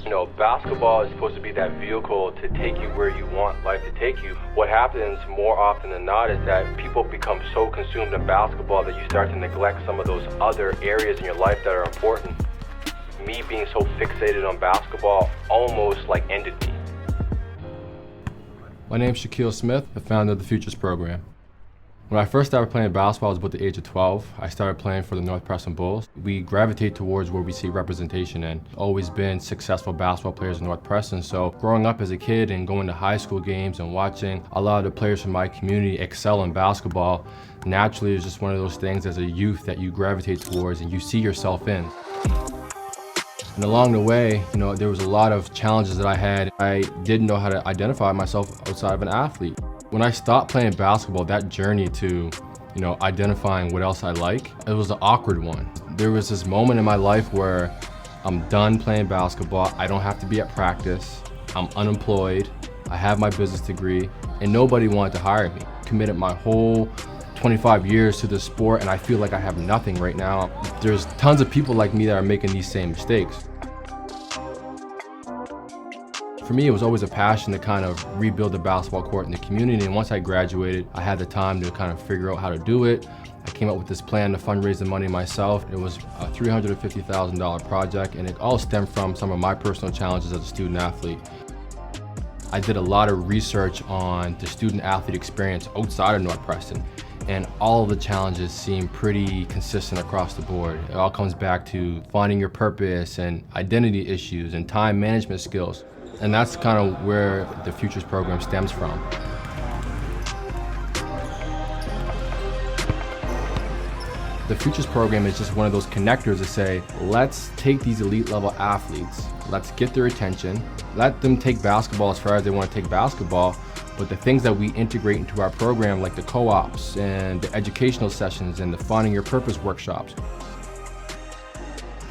You know, basketball is supposed to be that vehicle to take you where you want life to take you. What happens more often than not is that people become so consumed in basketball that you start to neglect some of those other areas in your life that are important. Me being so fixated on basketball almost like ended me. My name's Shaquille Smith, the founder of the Futures program. When I first started playing basketball, I was about the age of 12. I started playing for the North Preston Bulls. We gravitate towards where we see representation in. Always been successful basketball players in North Preston, so growing up as a kid and going to high school games and watching a lot of the players from my community excel in basketball, naturally it's just one of those things as a youth that you gravitate towards and you see yourself in. And along the way, you know, there was a lot of challenges that I had. I didn't know how to identify myself outside of an athlete. When I stopped playing basketball, that journey to, you know, identifying what else I like, it was an awkward one. There was this moment in my life where I'm done playing basketball, I don't have to be at practice, I'm unemployed, I have my business degree, and nobody wanted to hire me. Committed my whole 25 years to the sport and I feel like I have nothing right now. There's tons of people like me that are making these same mistakes. For me, it was always a passion to kind of rebuild the basketball court in the community, and once I graduated, I had the time to kind of figure out how to do it. I came up with this plan to fundraise the money myself. It was a $350,000 project, and it all stemmed from some of my personal challenges as a student athlete. I did a lot of research on the student athlete experience outside of North Preston, and all of the challenges seem pretty consistent across the board. It all comes back to finding your purpose and identity issues and time management skills. And that's kind of where the Futures program stems from. The Futures program is just one of those connectors to say, let's take these elite level athletes, let's get their attention, let them take basketball as far as they want to take basketball, but the things that we integrate into our program, like the co-ops and the educational sessions and the Finding Your Purpose workshops,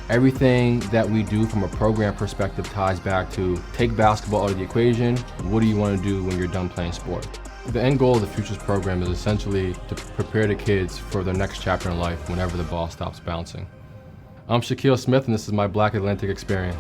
everything that we do from a program perspective ties back to take basketball out of the equation. What do you want to do when you're done playing sport? The end goal of the Futures program is essentially to prepare the kids for their next chapter in life whenever the ball stops bouncing. I'm Shaquille Smith and this is my Black Atlantic experience.